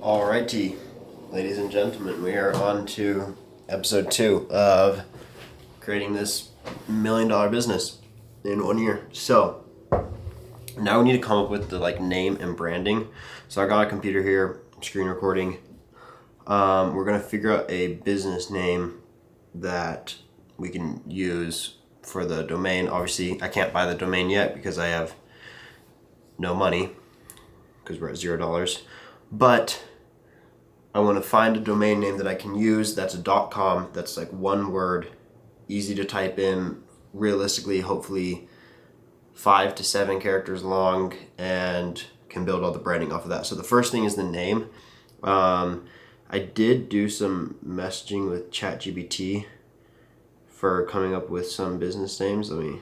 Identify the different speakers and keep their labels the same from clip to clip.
Speaker 1: Alrighty, ladies and gentlemen, we are on to episode 2 of creating this $1 million business in 1 year. So now we need to come up with the name and branding. So I got a computer here, screen recording. We're gonna figure out a business name that we can use for the domain. Obviously, I can't buy the domain yet because I have no money because we're at $0. But I want to find a domain name that I can use that's a .com, that's like one word, easy to type in, realistically, hopefully 5 to 7 characters long, and can build all the branding off of that. So the first thing is the name. I did do some messaging with ChatGPT for coming up with some business names. Let me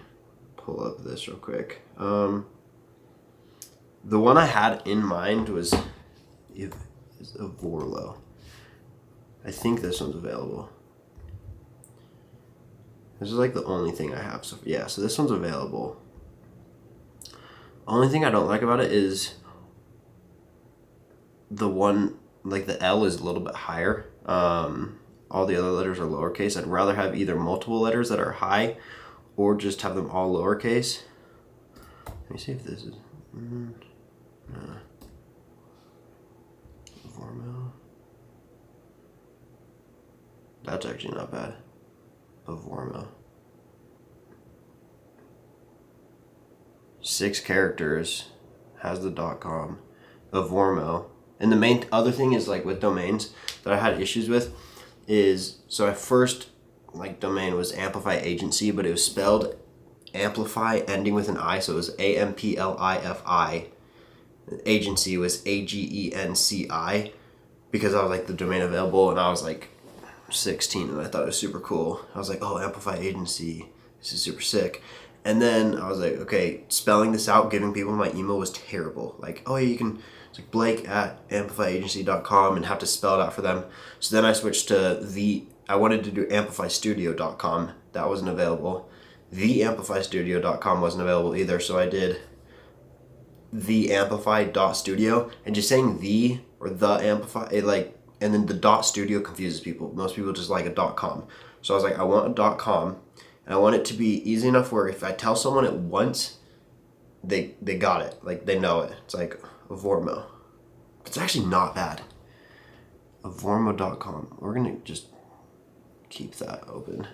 Speaker 1: pull up this real quick. The one I had in mind was Vorlo. I think this one's available. This is like the only thing I have. So yeah, so this one's available. Only thing I don't like about it is the one, like the L is a little bit higher. All the other letters are lowercase. I'd rather have either multiple letters that are high or just have them all lowercase. Let me see if this is... Vormo. That's actually not bad. Vormo. 6 characters, has the .com. Vormo. And the main other thing is, like, with domains that I had issues with is, so at first, like, domain was Amplify Agency, but it was spelled Amplify ending with an I, so it was AMPLIFI. Agency was AGENCI, because I was like the domain available, and I was like 16 and I thought it was super cool. I was like, oh, Amplify Agency, this is super sick. And then I was like, okay, spelling this out, giving people my email was terrible. Like, oh yeah, you can, it's like blake@amplifyagency.com, and have to spell it out for them. So then I switched to I wanted to do amplifystudio.com. That wasn't available. Theamplifystudio.com wasn't available either, so I did theamplify.studio, and just saying the or the amplify, and then the .studio confuses people. Most people just like a .com. So I was like, I want a .com, and I want it to be easy enough where if I tell someone it once, they got it, like they know it. It's like Vormo. It's actually not bad. Vormo.com. We're gonna just keep that open.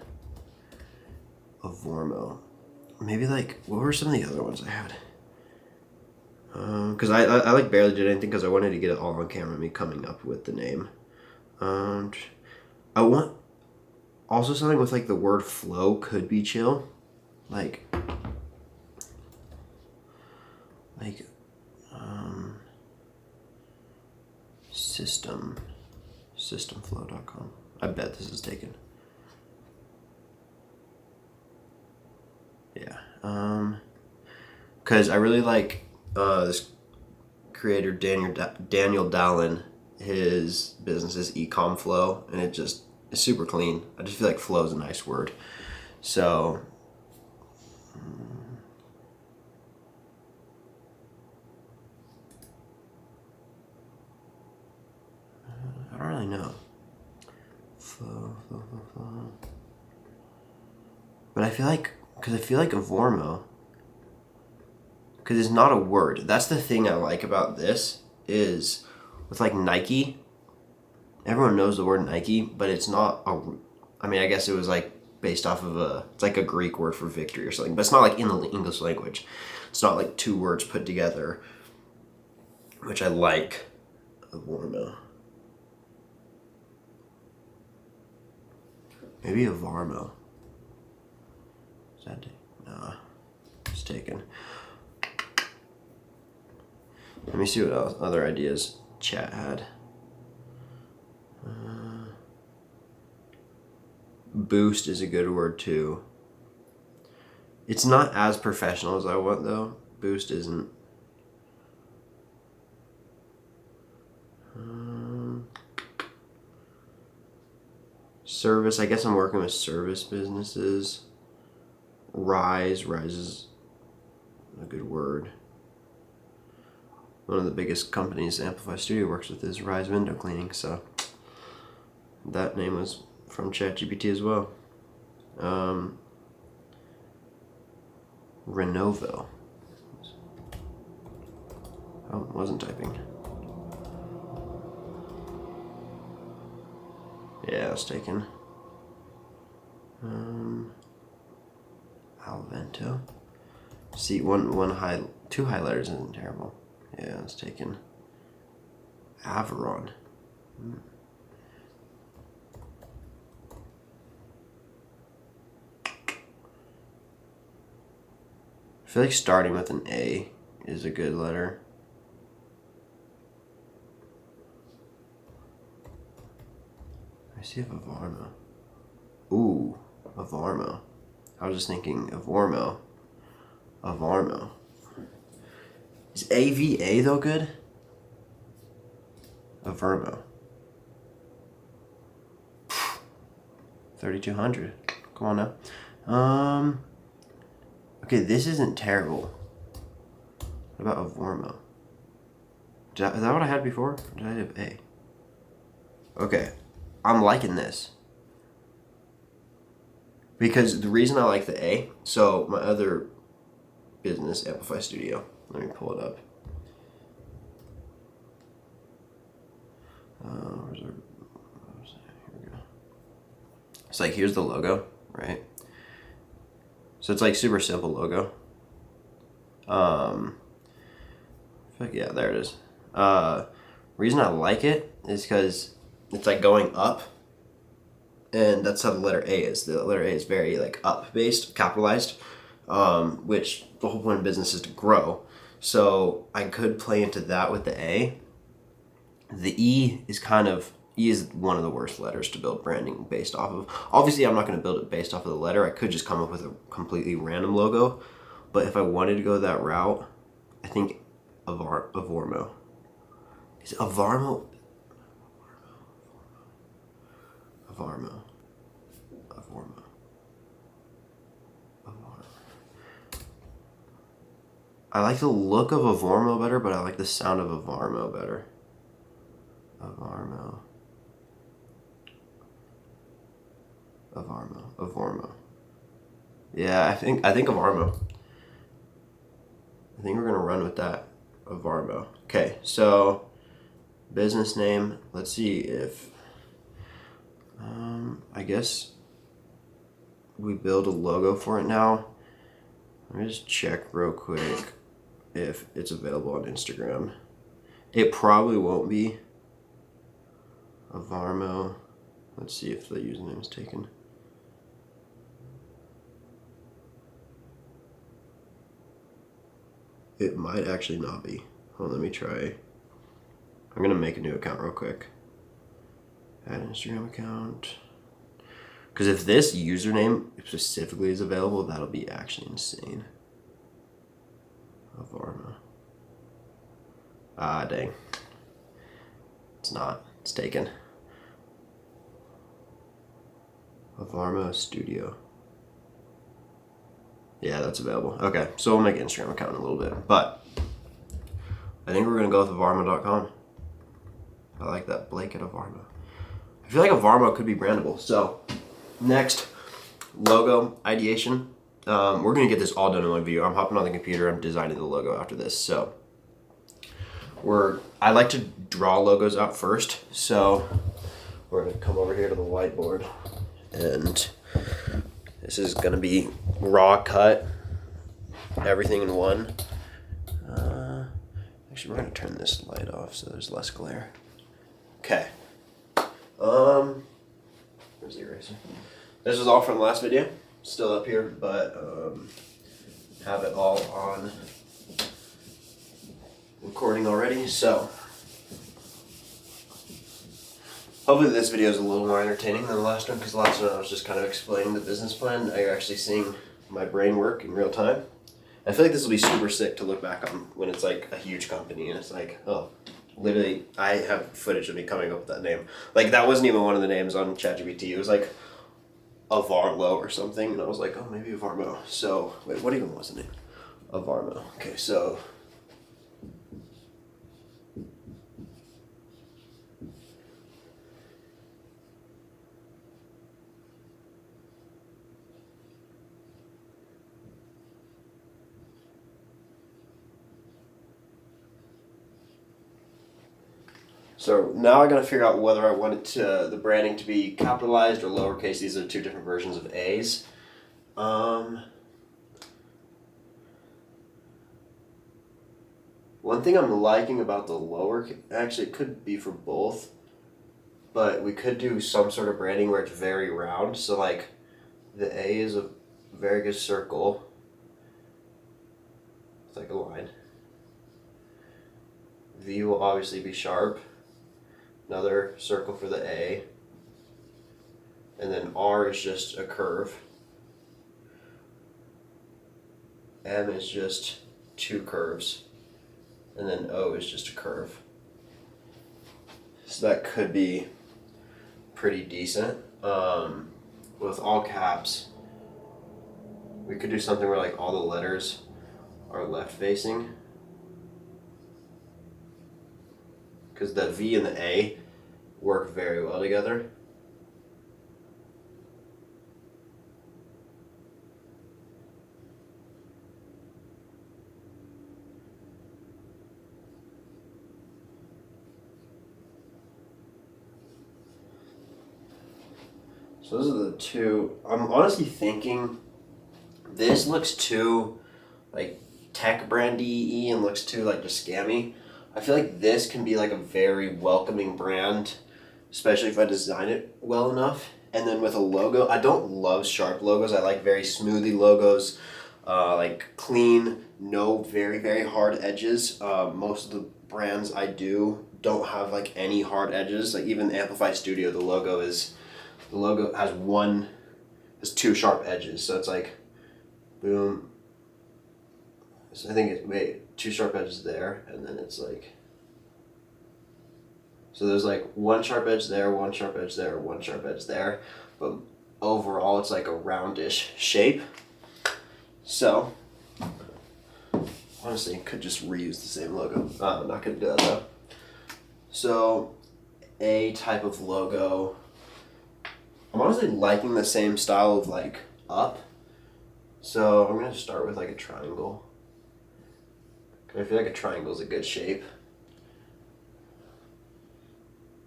Speaker 1: Vormo. Maybe what were some of the other ones I had? Because I like barely did anything because I wanted to get it all on camera, me coming up with the name. I want also something with the word flow could be chill, systemflow.com. I bet this is taken. Yeah. Because I really like this creator Daniel Dallin. His business is Ecom Flow, and it's super clean. I just feel like flow is a nice word. So I don't really know. Flow. But I feel like a Vormo, because it's not a word. That's the thing I like about this is with Nike. Everyone knows the word Nike, but it's not I mean, I guess it was based off of it's like a Greek word for victory or something, but it's not in the English language. It's not like 2 words put together, which I like. A Vormo. Maybe a Varmo. Is that it? Nah, it's taken. Let me see what else, other ideas chat had. Boost is a good word too. It's not as professional as I want though. Boost isn't. Service, I guess I'm working with service businesses. Rise is a good word. one of the biggest companies Amplify Studio works with is Rise Window Cleaning, so that name was from ChatGPT as well. Renovo. Oh, it wasn't typing. Yeah, I was taken. Alvento. See, two highlighters isn't terrible. Yeah, I was taken. Averon. I feel like starting with an A is a good letter. I see Avarmo. Ooh, Avarmo. I was just thinking Avormo. Avarmo. Is AVA though good? Avermo. 3,200. Come on now. Okay, this isn't terrible. What about Avormo? Is that what I had before? Or did I have A? Okay, I'm liking this. Because the reason I like the A, so my other business, Amplify Studio, let me pull it up. Here we go. It's like, here's the logo, right? So it's like super simple logo. Yeah, there it is. Reason I like it is because it's like going up, and that's how the letter A is. The letter A is very like up based, capitalized, which the whole point of business is to grow. So I could play into that with the A. The E is one of the worst letters to build branding based off of. Obviously, I'm not going to build it based off of the letter. I could just come up with a completely random logo. But if I wanted to go that route, I think Avormo. Is it Avarmo? Avarmo. I like the look of Avormo better, but I like the sound of Avarmo better. Avormo. Yeah, I think Avarmo. I think we're gonna run with that. Avarmo. Okay, so business name. Let's see if I guess we build a logo for it now. Let me just check real quick if it's available on Instagram. It probably won't be. Avarmo. Let's see if the username is taken. It might actually not be. Hold on, let me try. I'm gonna make a new account real quick. Add an Instagram account. Because if this username specifically is available, that'll be actually insane. Avarmo. Ah, dang. It's not. It's taken. Avarmo Studio. Yeah, that's available. Okay, so we'll make an Instagram account in a little bit. But I think we're going to go with Avarmo.com. I like that. Blake at Avarmo. I feel like Avarmo could be brandable. So next, logo ideation. We're going to get this all done in one video. I'm hopping on the computer. I'm designing the logo after this. So I like to draw logos out first. So we're going to come over here to the whiteboard. And this is going to be raw cut. Everything in one. Actually, we're going to turn this light off so there's less glare. Okay. Where's the eraser? This is all from the last video. Still up here, but have it all on recording already. So hopefully this video is a little more entertaining than the last one, because the last one I was just kind of explaining the business plan. Now you're actually seeing my brain work in real time. I feel like this will be super sick to look back on when it's like a huge company and it's like, oh, literally, I have footage of me coming up with that name. Like, that wasn't even one of the names on ChatGPT. It was like Avarlo or something, and I was like, oh, maybe Avarmo. So, wait, what even was the name? Avarmo. Okay, so So now I gotta figure out whether I want it to, the branding to be capitalized or lowercase. These are two different versions of A's. One thing I'm liking about the lower, actually it could be for both, but we could do some sort of branding where it's very round. So like the A is a very good circle. It's like a line. V will obviously be sharp. Another circle for the A. And then R is just a curve. M is just two curves. And then O is just a curve. So that could be pretty decent. With all caps, we could do something where like all the letters are left facing. Because the V and the A work very well together. So those are the two. I'm honestly thinking this looks too like tech brandy and looks too like just scammy. I feel like this can be like a very welcoming brand, especially if I design it well enough. And then with a logo, I don't love sharp logos. I like very smoothie logos, like clean, no very, very hard edges. Most of the brands I do don't have like any hard edges. Like even Amplify Studio, the logo has two sharp edges. So it's like, boom. So I think it's two sharp edges there, and then it's like, so there's like one sharp edge there, one sharp edge there, one sharp edge there, but overall it's like a roundish shape. So honestly, could just reuse the same logo. I'm not gonna do that though. So a type of logo. I'm honestly liking the same style of like up. So I'm gonna start with like a triangle. I feel like a triangle is a good shape.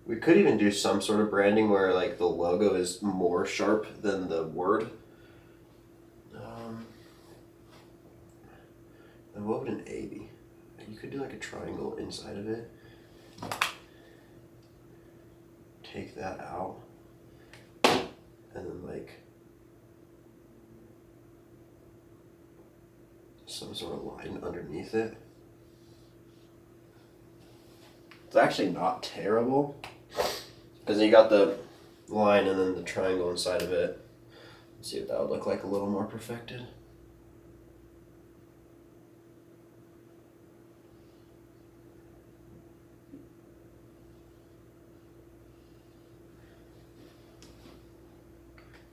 Speaker 1: We could even do some sort of branding where like the logo is more sharp than the word. And what would an A be? You could do like a triangle inside of it. Take that out. And then like some sort of line underneath it. It's actually not terrible, because you got the line and then the triangle inside of it. Let's see what that would look like a little more perfected.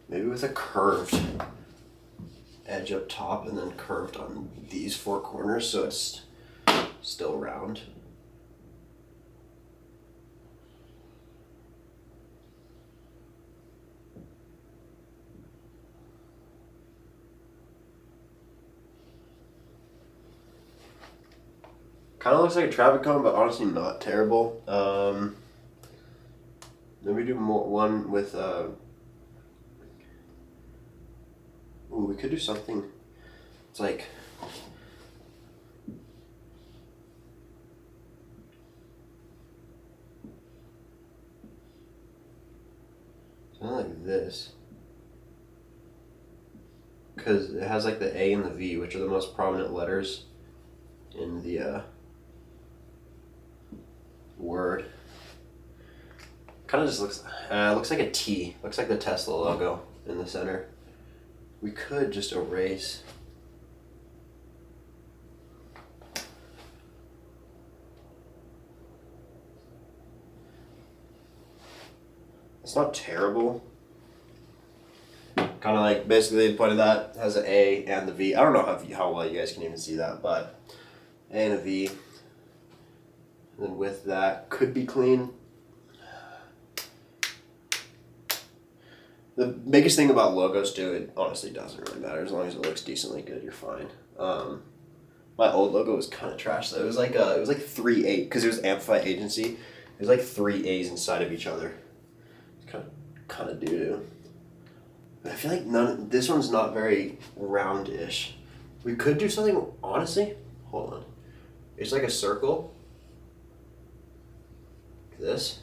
Speaker 1: Maybe with a curved edge up top and then curved on these four corners so it's still round. Kind of looks like a traffic cone, but honestly not terrible. Then we do one with, we could do something, it's like, something like this. Because it has like the A and the V, which are the most prominent letters in the word. Kind of just looks like a T. Looks like the Tesla logo in the center. We could just erase. It's not terrible. Kind of like basically the point of that has an A and the V. I don't know how well you guys can even see that, but A and a V. And then with that, could be clean. The biggest thing about logos too, it honestly doesn't really matter. As long as it looks decently good, you're fine. My old logo was kind of trash though. It was like 3.8 because it was Amplify Agency, There's like 3 A's inside of each other. It's kind of doo-doo. But I feel like this one's not very roundish. We could do something, honestly, hold on. It's like a circle. Like this.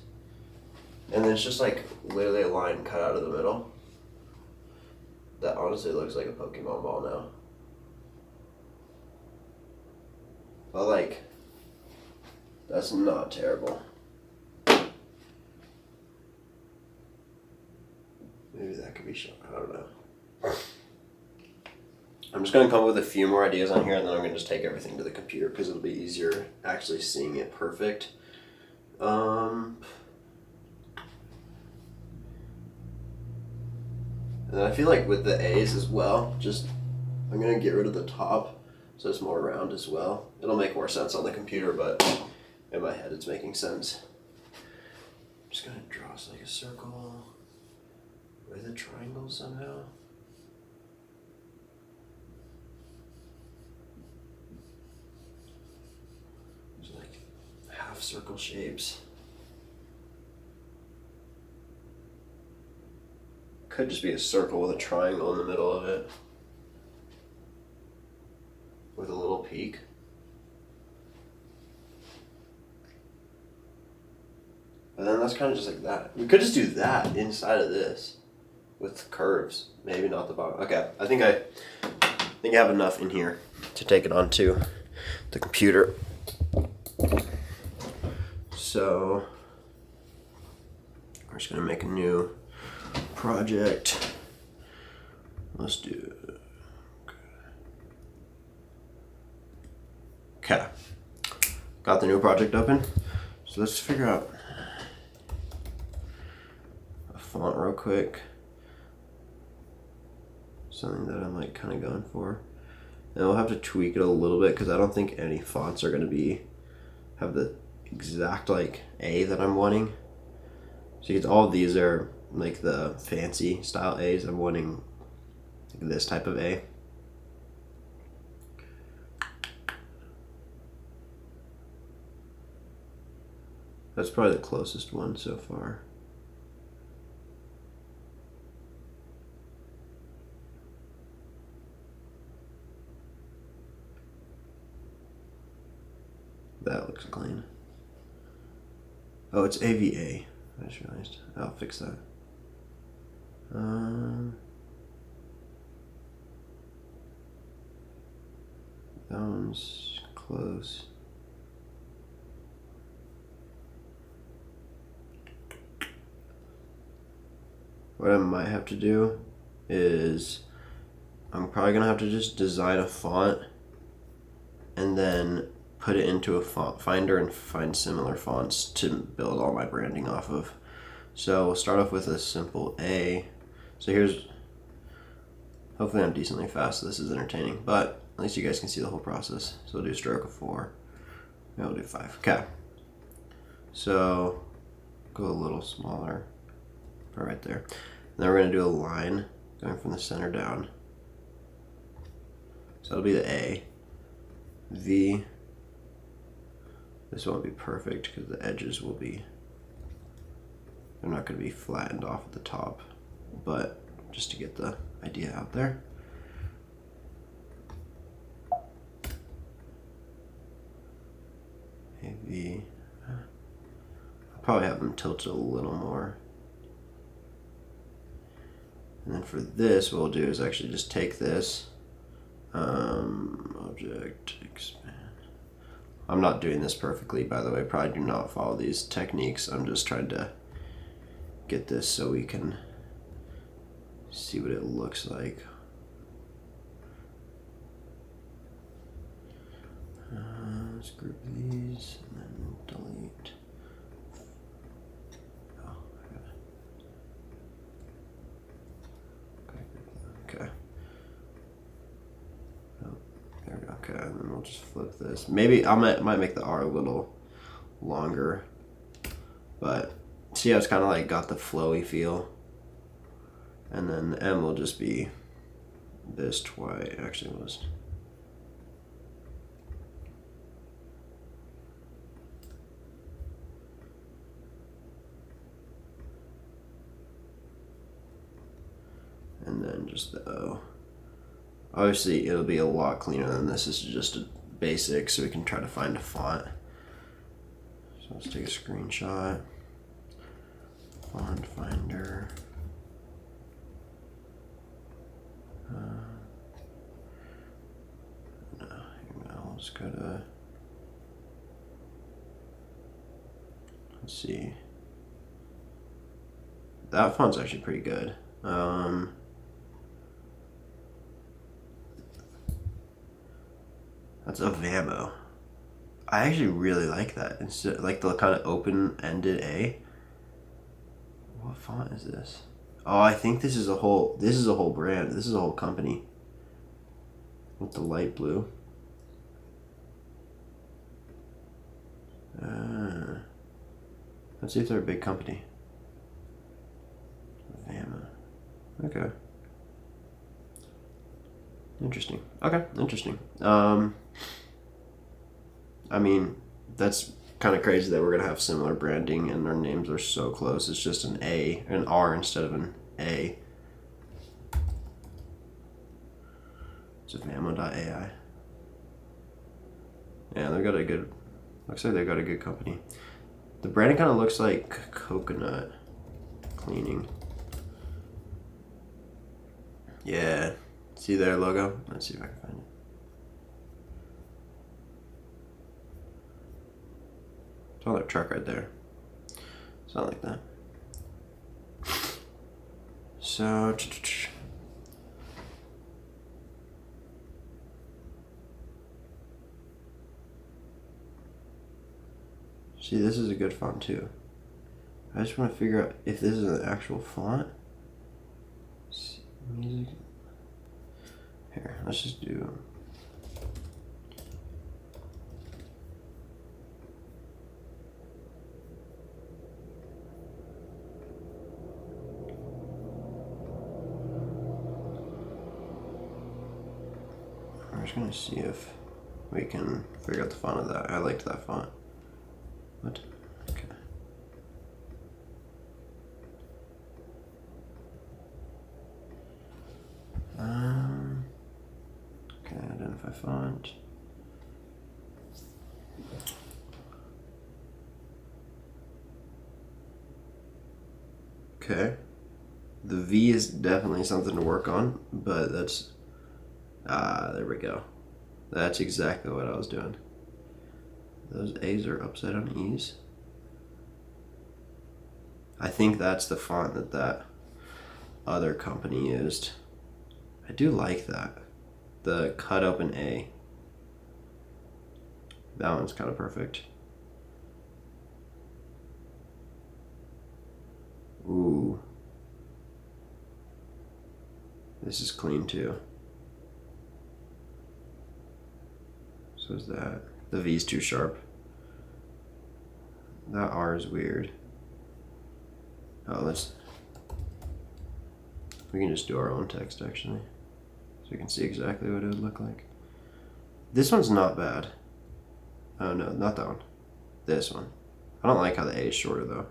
Speaker 1: And then it's just like literally a line cut out of the middle. That honestly looks like a Pokemon ball now. But like, that's not terrible. Maybe that could be shot. I don't know. I'm just gonna come up with a few more ideas on here, and then I'm gonna just take everything to the computer because it'll be easier actually seeing it perfect. And I feel like with the A's as well, I'm gonna get rid of the top so it's more round as well. It'll make more sense on the computer, but in my head it's making sense. I'm just gonna draw like a circle with a triangle somehow. There's like half circle shapes. Could just be a circle with a triangle in the middle of it. With a little peak. But then that's kind of just like that. We could just do that inside of this with curves. Maybe not the bottom. Okay, I think I have enough in here to take it onto the computer. So we're just gonna make a new project. Let's do it. Okay. Got the new project open. So let's figure out a font real quick. Something that I'm like kind of going for. And we'll have to tweak it a little bit because I don't think any fonts are going to have the exact like A that I'm wanting. So because all of these are like the fancy style A's, I'm wanting like this type of A. That's probably the closest one so far. That looks clean. Oh, it's AVA. I just realized. I'll fix that. That one's close. What I might have to do is I'm probably gonna have to just design a font and then put it into a font finder and find similar fonts to build all my branding off of. So we'll start off with a simple A. So hopefully I'm decently fast so this is entertaining, but at least you guys can see the whole process. So we'll do a stroke of 4, maybe we'll do 5. Okay. So go a little smaller, right there. And then we're gonna do a line going from the center down. So that'll be the A. V. This won't be perfect because the edges will be, they're not going to be flattened off at the top, but just to get the idea out there. Maybe I'll probably have them tilted a little more. And then for this, what we'll do is actually just take this object, expand. I'm not doing this perfectly, by the way. Probably do not follow these techniques. I'm just trying to get this so we can see what it looks like. Let's group these and then delete. Oh, okay. Oh, there we go. Okay, and then we'll just flip this. Maybe I might make the R a little longer, but see how it's kind of like got the flowy feel. And then the M will just be this twice. Actually, it was. then just the O. Obviously, it'll be a lot cleaner than this. This is just a basic, so we can try to find a font. So let's take a screenshot. Font finder. Let's go to. Let's see. That font's actually pretty good. That's Avamo. I actually really like that. It's like the kind of open-ended A. What font is this? Oh, I think this is a whole brand. This is a whole company. With the light blue. Let's see if they're a big company. Avamo. Okay. Interesting. Okay, interesting. I mean, that's kind of crazy that we're gonna have similar branding and our names are so close. It's just an R instead of an A. It's Avamo.ai. Yeah, they've got a good. Looks like they've got a good company. The branding kind of looks like coconut cleaning. Yeah. See their logo? Let's see if I can find it. It's on their truck right there. Something like that. So, see, this is a good font too. I just want to figure out if this is an actual font. Music. Here, let's just do. I'm just gonna see if we can figure out the font of that. I liked that font. What? Okay. Okay, identify font. Okay. The V is definitely something to work on, but that's... there we go. That's exactly what I was doing. Those A's are upside down E's. I think that's the font that other company used. I do like that. The cut open A. That one's kind of perfect. Ooh. This is clean too. So is that. The V's too sharp. That R is weird. Oh, we can just do our own text actually. So we can see exactly what it would look like. This one's not bad. Oh no, not that one. This one. I don't like how the A is shorter though.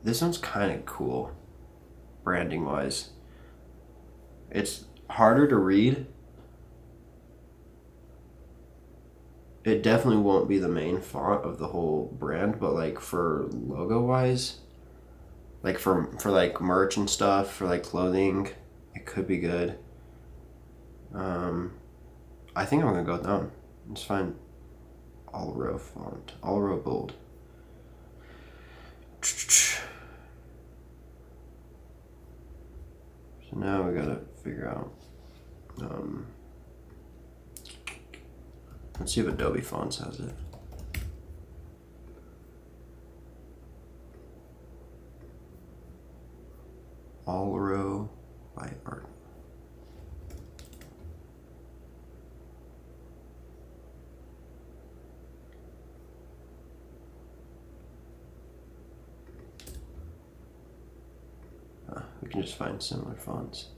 Speaker 1: This one's kind of cool, branding wise. It's harder to read. It definitely won't be the main font of the whole brand, but like for logo wise, like for like merch and stuff, for like clothing, it could be good. I think I'm gonna go with that one. Let's find all row font, all row bold. So now we gotta figure out. Let's see if Adobe Fonts has it. All row by art. We can just find similar fonts.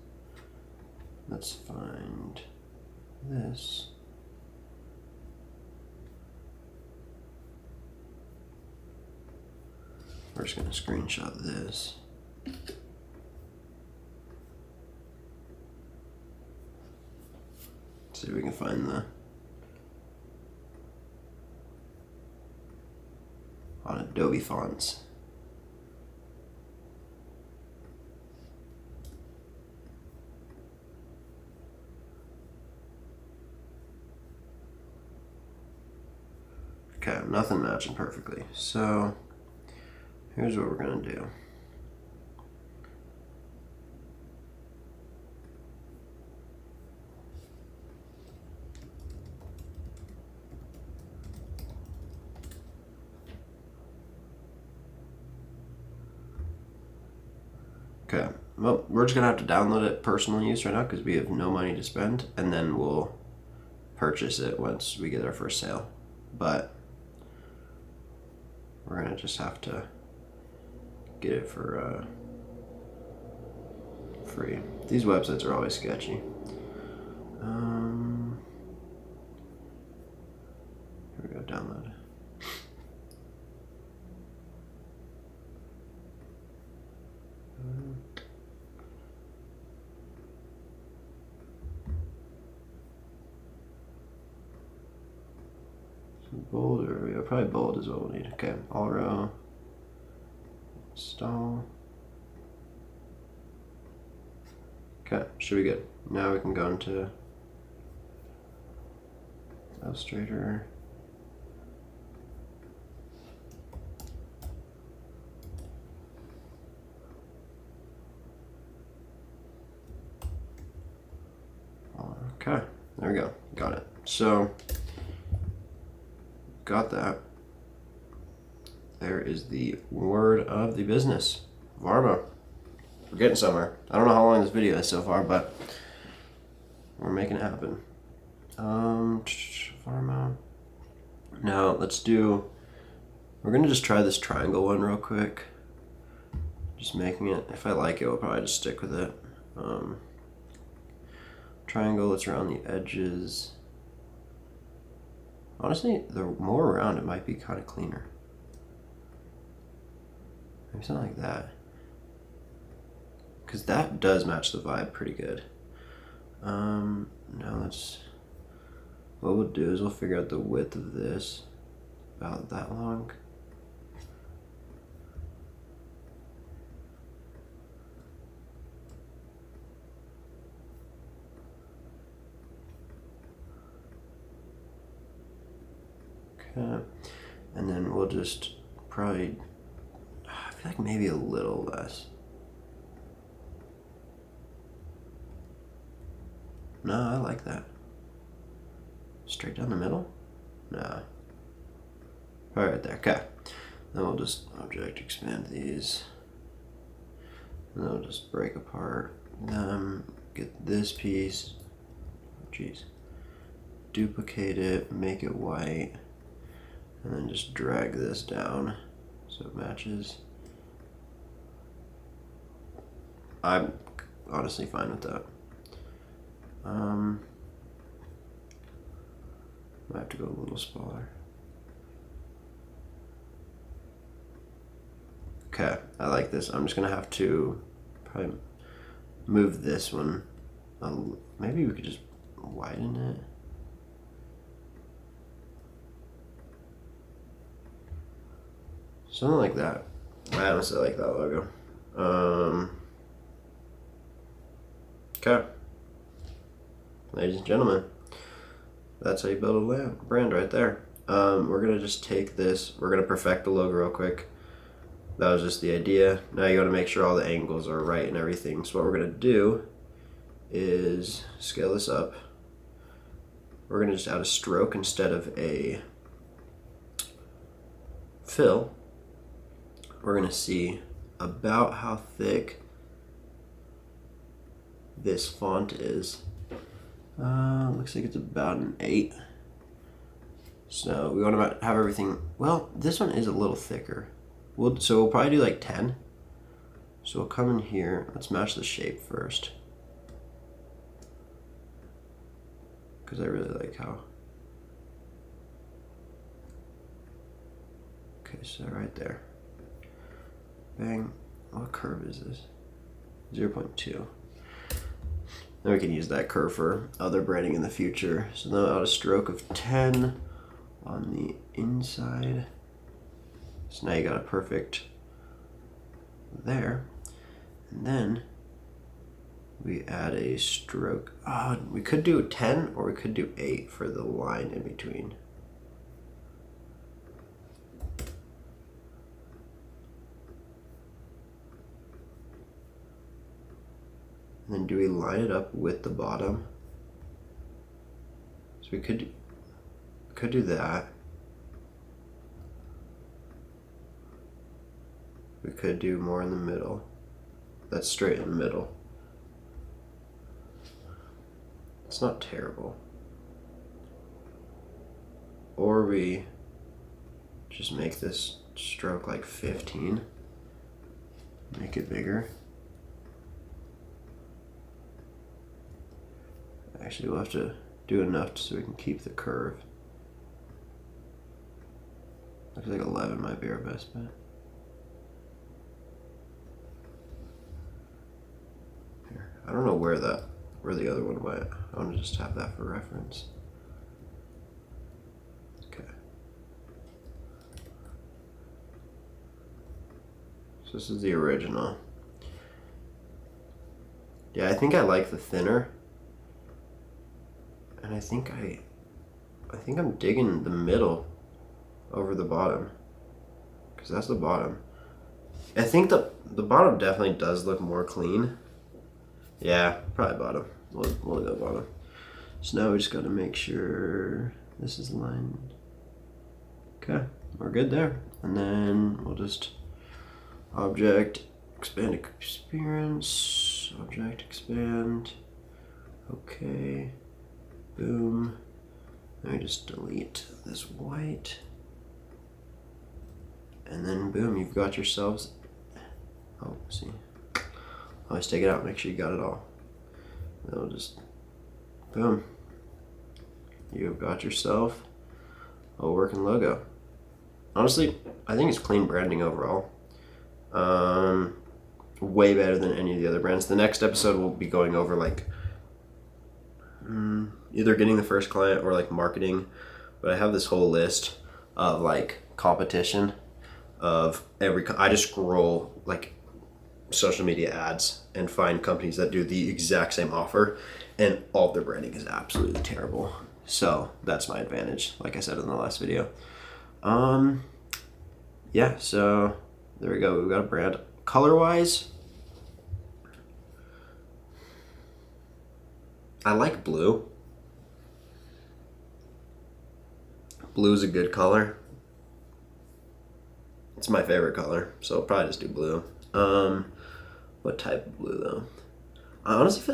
Speaker 1: Let's find this. We're just gonna screenshot this. See if we can find the on Adobe fonts. Okay, nothing matching perfectly. So here's what we're gonna do. Okay, well, we're just gonna have to download it personal use right now because we have no money to spend, and then we'll purchase it once we get our first sale. But we're gonna just have to get it for free. These websites are always sketchy. Here we go, download. Bold, or probably bold is what we'll need. Okay, all row. Install. Okay, should be good. Now we can go into Illustrator. Okay, there we go. Got it. So, got that. There is the word of the business. Varma. We're getting somewhere. I don't know how long this video is so far, but we're making it happen. Varma. Now, we're gonna just try this triangle one real quick. Just making it. If I like it, we'll probably just stick with it. Triangle, let's around the edges. Honestly, the more around, it might be kind of cleaner. Maybe something like that. Because that does match the vibe pretty good. Now what we'll do is we'll figure out the width of this. About that long. Okay, and then we'll just probably, I feel like maybe a little less. No, I like that. Straight down the middle? Nah. Right there, okay. Then we'll just object expand these. And then we'll just break apart them, get this piece, jeez, duplicate it, make it white. And then just drag this down so it matches. I'm honestly fine with that. Might have to go a little smaller. Okay, I like this. I'm just gonna have to probably move this one. Maybe we could just widen it. Something like that. I honestly like that logo. Okay. Ladies and gentlemen, that's how you build a brand right there. We're gonna just take this, we're gonna perfect the logo real quick. That was just the idea. Now you gotta make sure all the angles are right and everything. So what we're gonna do is scale this up. We're gonna just add a stroke instead of a fill. We're gonna see about how thick this font is. Looks like it's about an 8. So we want to have everything. Well, this one is a little thicker. So we'll probably do like 10. So we'll come in here. Let's match the shape first, because I really like how. Okay, so right there. bang. What curve is this? 0.2. Then we can use that curve for other branding in the future. So now out a stroke of 10 on the inside. So now you got a perfect there. And then we add a stroke. We could do 10 or we could do 8 for the line in between. And then do we line it up with the bottom? So we could do that. We could do more in the middle. That's straight in the middle. It's not terrible. Or we just make this stroke like 15. Make it bigger. Actually, we'll have to do enough so we can keep the curve. Looks like 11 might be our best bet. Here. I don't know where the other one went. I want to just have that for reference. Okay. So this is the original. Yeah, I think I like the thinner. And I think I'm digging the middle over the bottom, because that's the bottom. I think the bottom definitely does look more clean. Yeah, probably bottom. We'll go bottom. So now we just got to make sure this is lined. Okay, we're good there. And then we'll just object, expand appearance, object, expand. Okay. Boom. Let me just delete this white. And then boom, you've got yourselves. Oh, see. Always take it out, make sure you got it all. Then we'll just boom. You've got yourself a working logo. Honestly, I think it's clean branding overall. Way better than any of the other brands. The next episode we'll be going over like either getting the first client or like marketing, but I have this whole list of like competition of I just scroll like social media ads and find companies that do the exact same offer, and all of their branding is absolutely terrible. So that's my advantage, like I said in the last video. Yeah, so there we go. We've got a brand. Color wise, I like blue. Blue is a good color. It's my favorite color, so I'll probably just do blue. What type of blue though? I honestly feel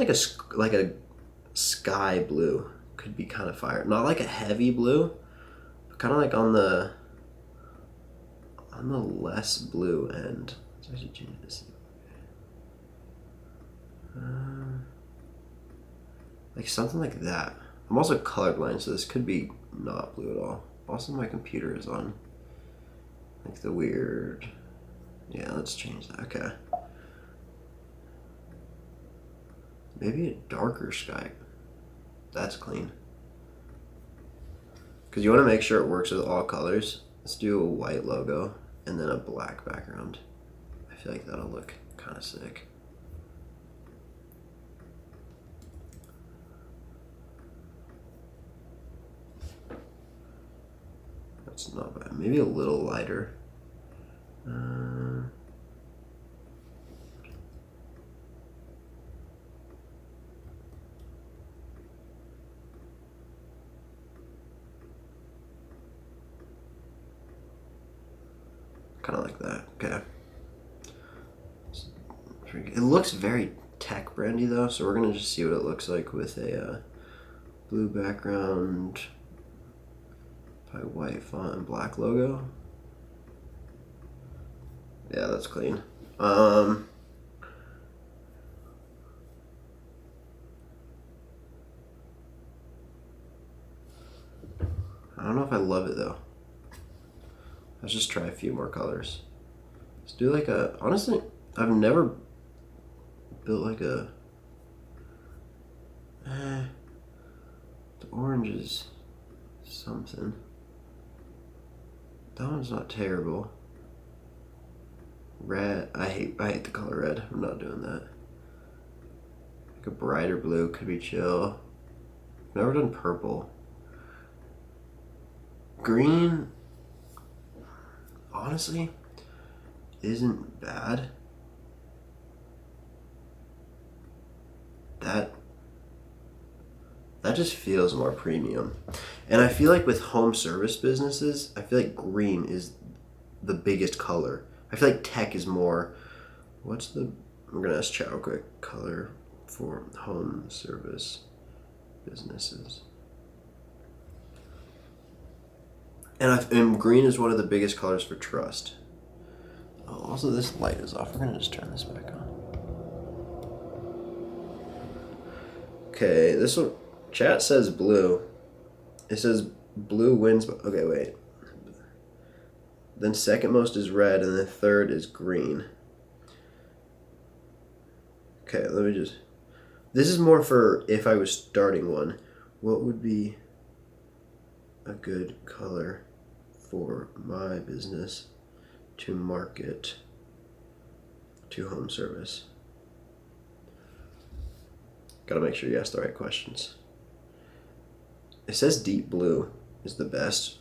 Speaker 1: like a sky blue could be kind of fire. Not like a heavy blue, but kind of like on the less blue end. So I should change this. Like something like that. I'm also colorblind, so this could be not blue at all. Also, my computer is on like the weird. Yeah, let's change that. Okay. Maybe a darker sky. That's clean. Because you want to make sure it works with all colors. Let's do a white logo and then a black background. I feel like that'll look kind of sick. That's not bad. Maybe a little lighter. Kind of like that. Okay. It looks very tech brandy though, so we're gonna just see what it looks like with a blue background, probably white font and black logo. Yeah, that's clean. I don't know if I love it though. Let's just try a few more colors. Let's do like a, honestly, I've never built like a, the orange is something. That one's not terrible. Red, I hate the color red. I'm not doing that. Like a brighter blue could be chill. Never done purple. Green, honestly, isn't bad. That just feels more premium. And I feel like with home service businesses, I feel like green is the biggest color. I feel like tech is more, I'm gonna ask chat real quick, color for home service businesses. And green is one of the biggest colors for trust. Oh, also this light is off. We're gonna just turn this back on. Okay, this one, chat says blue. It says blue wins. Okay, wait. Then second most is red, and then third is green. Okay, let me just. This is more for if I was starting one. What would be a good color for my business to market to home service? Gotta make sure you ask the right questions. It says deep blue is the best.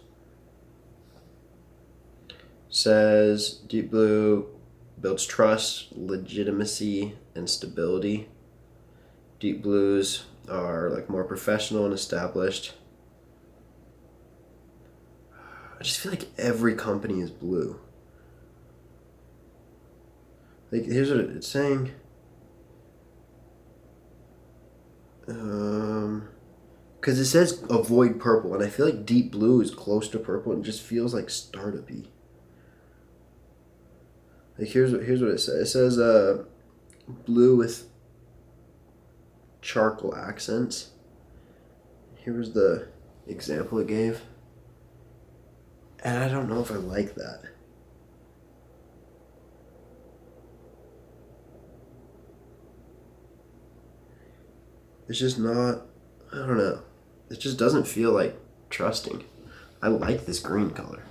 Speaker 1: Says deep blue builds trust, legitimacy, and stability. Deep blues are like more professional and established. I just feel like every company is blue. Like, here's what it's saying. Because it says avoid purple, and I feel like deep blue is close to purple and just feels like startup-y. Like, here's what it says. It says blue with charcoal accents. Here's the example it gave. And I don't know if I like that. It's just not, I don't know. It just doesn't feel like trusting. I like this green color.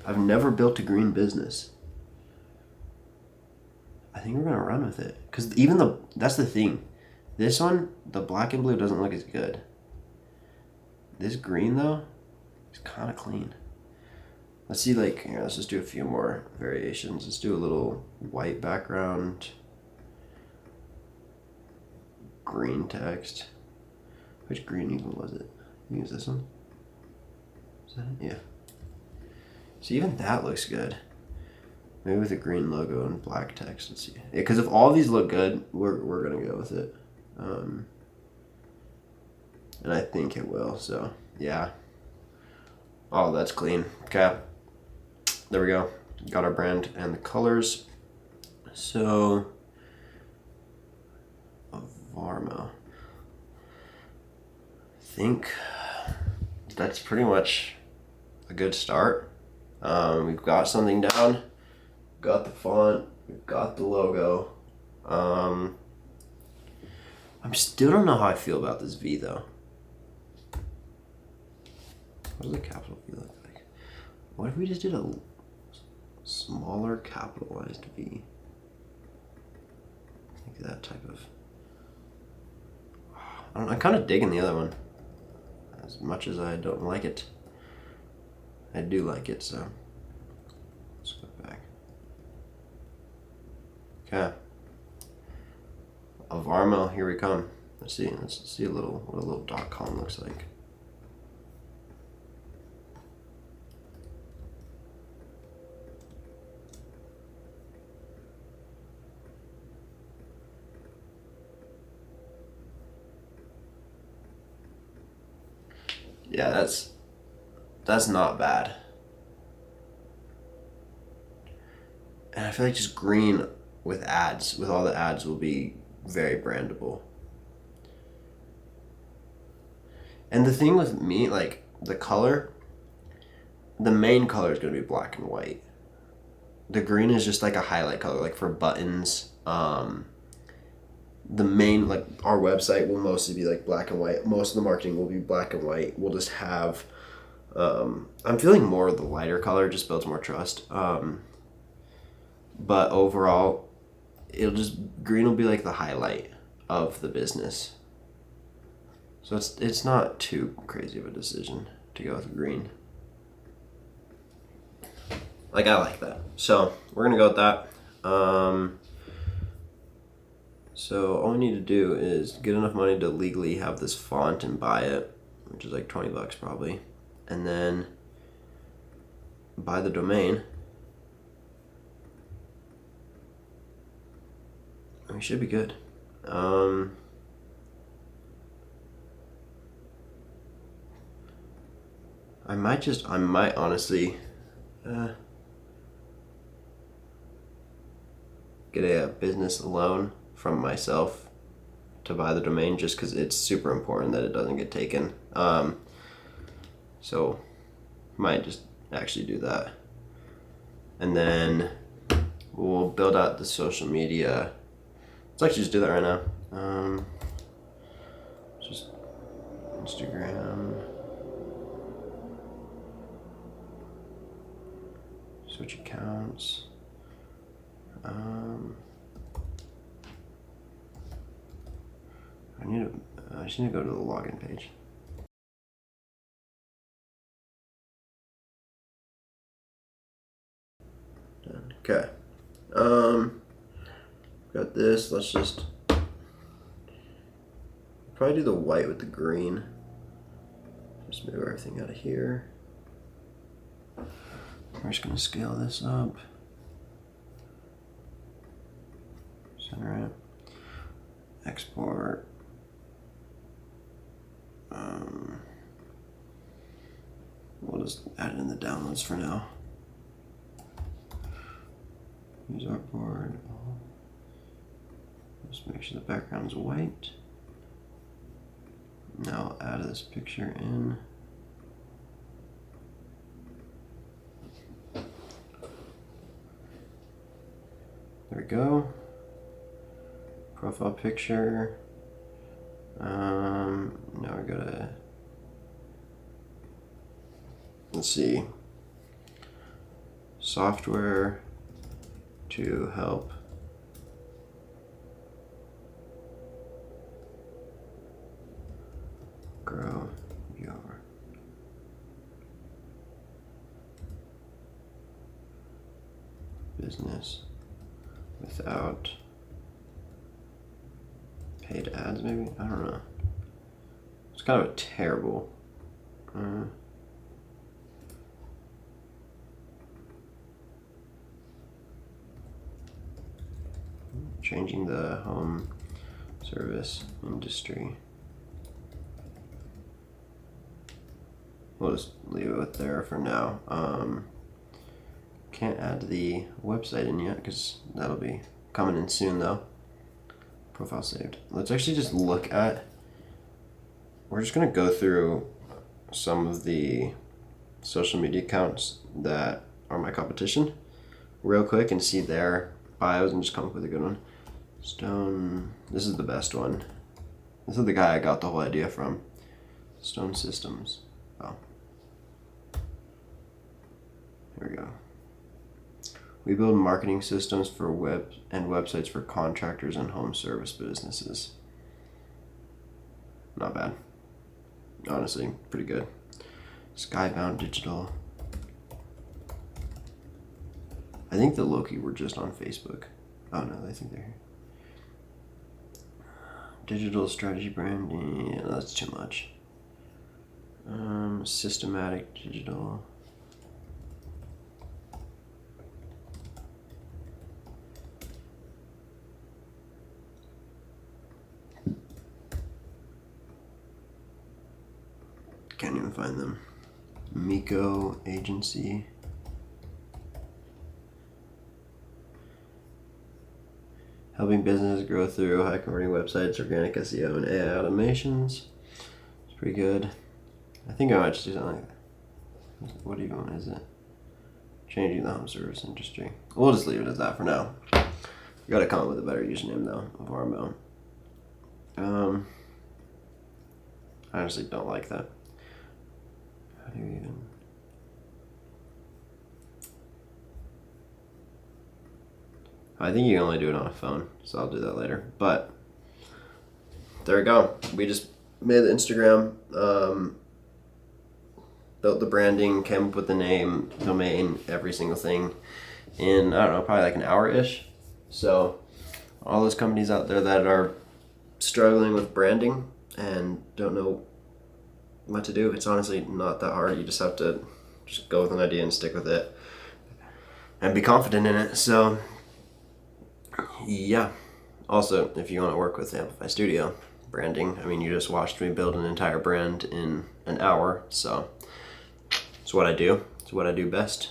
Speaker 1: I've never built a green business. I think we're gonna run with it. Cause that's the thing. This one, the black and blue doesn't look as good. This green though, is kind of clean. Let's see, like, here, let's just do a few more variations. Let's do a little white background. Green text. Which green eagle was it? I think it's this one. Is that it? Yeah. So even that looks good. Maybe with a green logo and black text. Let's see. Because if all these look good, we're gonna go with it. And I think it will. So yeah. Oh, that's clean. Okay. There we go. Got our brand and the colors. So Varmo. I think that's pretty much a good start. We've got something down. Got the font. We've got the logo. I still don't know how I feel about this V though. What does the capital V look like? What if we just did a smaller capitalized V? Like that type of. I don't know, I'm kind of digging the other one. As much as I don't like it, I do like it, so let's go back. Okay. Varmo, here we come. Let's see what a little .com looks like. Yeah, that's not bad. And I feel like just green with ads, with all the ads, will be very brandable. And the thing with me, like the color, the main color is going to be black and white. the green is just like a highlight color, like for buttons. The main, like our website will mostly be like black and white. Most of the marketing will be black and white. We'll just have, I'm feeling more of the lighter color, just builds more trust. But overall, green will be like the highlight of the business. So it's not too crazy of a decision to go with green. Like, I like that. So we're gonna go with that. So all we need to do is get enough money to legally have this font and buy it, which is like $20 probably, and then buy the domain. We should be good. I might honestly get a business loan from myself to buy the domain, just because it's super important that it doesn't get taken. So might just actually do that, and then we'll build out the social media. Let's actually just do that right now. Just Instagram. Switch accounts. I just need to go to the login page. Done. Okay. Got this. Let's just probably do the white with the green. Just move everything out of here. We're just gonna scale this up. Center it. Export. We'll just add it in the downloads for now. Use artboard. Just make sure the background's white. Now I'll add this picture in. There we go. Profile picture. Now we gotta, let's see, software to help grow your business without paid ads, maybe? I don't know. It's kind of a terrible. Changing the home service industry. We'll just leave it with there for now. Can't add the website in yet because that'll be coming in soon though. Profile saved. Let's actually just look at, we're just gonna go through some of the social media accounts that are my competition real quick and see their bios and just come up with a good one. Stone, this is the best one. This is the guy I got the whole idea from. Stone Systems. Oh. Here we go. We build marketing systems for web and websites for contractors and home service businesses. Not bad. Honestly, pretty good. Skybound Digital. I think the Loki were just on Facebook. Oh no, I think they're here. Digital strategy branding. Yeah, that's too much. Systematic digital. Can't even find them. Miko Agency. Helping businesses grow through high converting websites, organic SEO, and AI automations. It's pretty good. I think I might just do something like that. What even is it? changing the home service industry. We'll just leave it as that for now. We gotta come up with a better username though of Armo. I honestly don't like that. How do you even? I think you can only do it on a phone, so I'll do that later. But there we go. We just made the Instagram, built the branding, came up with the name, domain, every single thing in, I don't know, probably like an hour-ish. So all those companies out there that are struggling with branding and don't know what to do, it's honestly not that hard. You just have to just go with an idea and stick with it and be confident in it. So yeah. Also, if you want to work with Amplify Studio branding, I mean, you just watched me build an entire brand in an hour, so it's what I do. It's what I do best.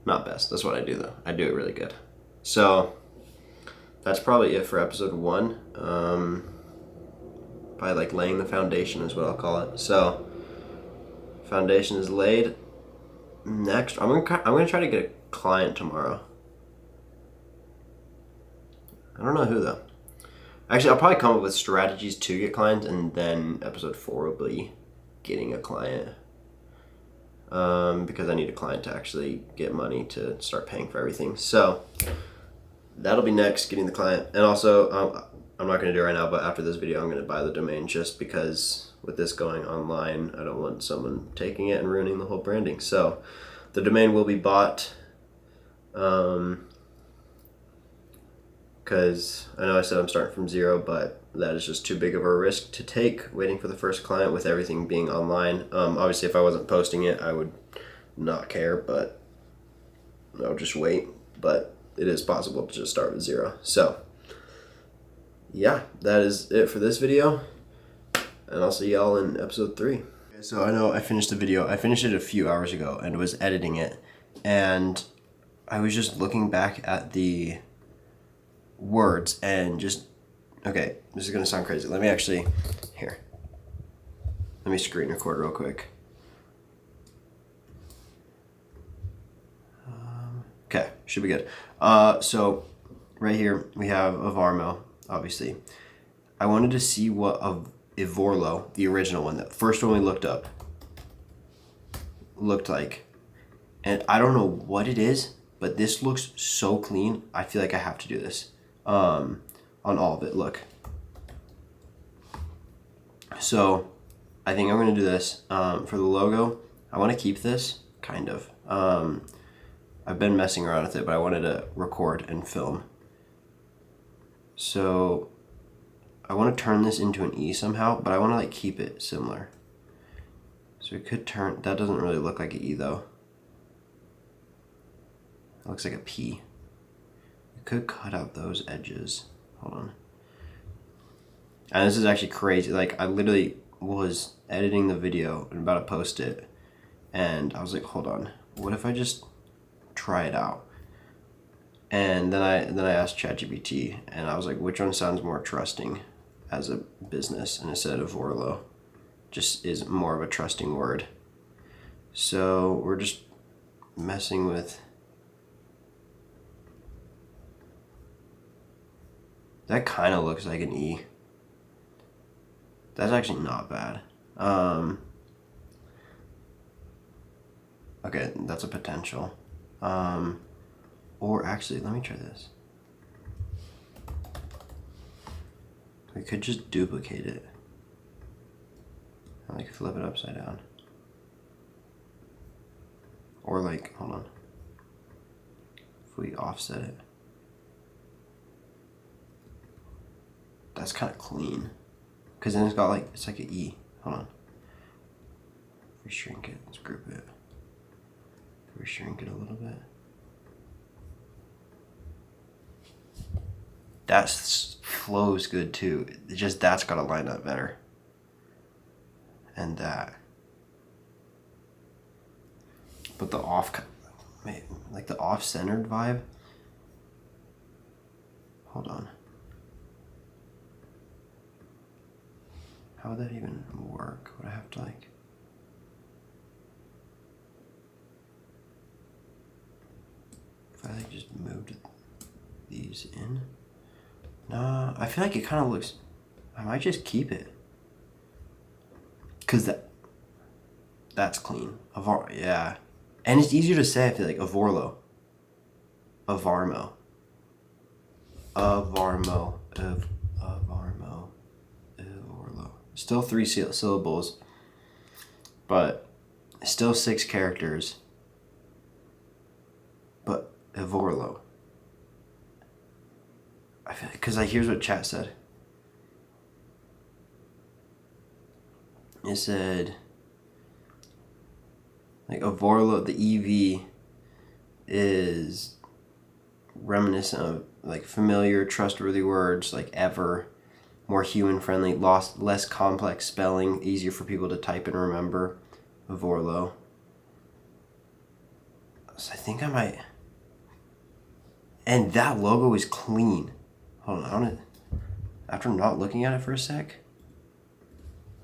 Speaker 1: Not best, that's what I do though. I do it really good. So that's probably it for episode 1. Probably like laying the foundation is what I'll call it. So foundation is laid. Next, I'm gonna try to get a client tomorrow. I don't know who though. Actually, I'll probably come up with strategies to get clients, and then episode 4 will be getting a client. Because I need a client to actually get money to start paying for everything. So that'll be next, getting the client. And also, I'm not going to do it right now, but after this video, I'm going to buy the domain, just because with this going online, I don't want someone taking it and ruining the whole branding. So the domain will be bought. Because I know I said I'm starting from 0, but that is just too big of a risk to take, waiting for the first client with everything being online. Obviously, if I wasn't posting it, I would not care, but I'll just wait. But it is possible to just start with 0. So yeah, that is it for this video, and I'll see y'all in episode 3. Okay, so I know I finished the video. I finished it a few hours ago and was editing it, and I was just looking back at the words and just, okay, this is gonna sound crazy. Let me screen record real quick. Okay, should be good. So right here we have Avarmo, obviously. I wanted to see what Ivorlo, the original one, the first one we looked up, looked like. And I don't know what it is, but this looks so clean. I feel like I have to do this. On all of it, look. So I think I'm gonna do this. For the logo, I want to keep this, kind of. I've been messing around with it, but I wanted to record and film. So I want to turn this into an E somehow, but I want to like keep it similar. So we could turn, that doesn't really look like an E though. It looks like a P. We could cut out those edges. Hold on. And this is actually crazy. Like, I literally was editing the video and about to post it, and I was like, hold on, what if I just try it out? And then I asked ChatGPT, and I was like, which one sounds more trusting as a business? And it said Ivorlo just is more of a trusting word. So we're just messing with, that kind of looks like an E. That's actually not bad. Okay, that's a potential. Or actually, let me try this. We could just duplicate it. And like flip it upside down. Or like, hold on. If we offset it. That's kind of clean. Because then it's got like, it's like an E. Hold on. If we shrink it, let's group it. If we shrink it a little bit. That flows good too. It just, that's got to line up better. And that. But the like the off-centered vibe. Hold on. How would that even work? Would I have to like... just moved these in. Nah, I feel like it kind of looks... I might just keep it. Because that's clean. Yeah. And it's easier to say, I feel like. Avorlo. Avarmo. Avarmo. Avarmo. Avorlo. Still 3 syllables. But still 6 characters. But Avorlo. I feel because here's what chat said. It said, like, Avorlo, the EV is reminiscent of, like, familiar, trustworthy words, like ever, more human-friendly, less complex spelling, easier for people to type and remember. Avorlo. So I think I might... And that logo is clean. Hold on, I want to... After not looking at it for a sec...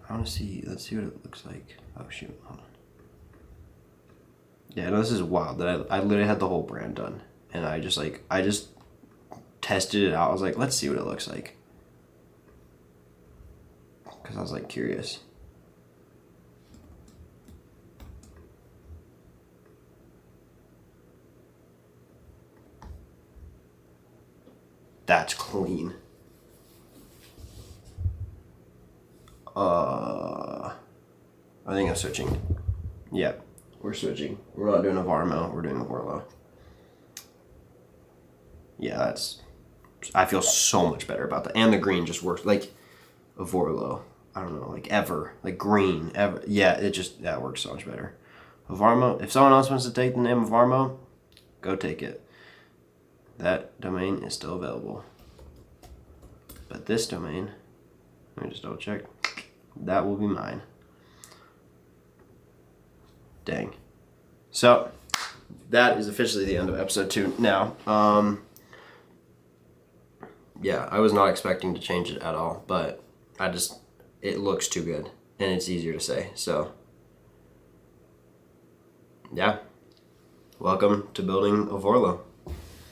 Speaker 1: I want to see, let's see what it looks like. Oh shoot, hold on. Yeah, no, this is wild that I literally had the whole brand done. And I just tested it out. I was like, let's see what it looks like. Because I was like curious. That's clean. I think I'm switching. Yep, we're switching. We're not doing a Varmo, we're doing a Vorlo. Yeah, I feel so much better about that. And the green just works, like a Vorlo. I don't know, like ever, like green, ever. Yeah, that works so much better. A Varmo, if someone else wants to take the name of Varmo, go take it. That domain is still available. But this domain, let me just double check. That will be mine. Dang. So, that is officially the end of episode 2 now. Yeah, I was not expecting to change it at all, but it looks too good, and it's easier to say, so. Yeah. Welcome to building a Vorlo.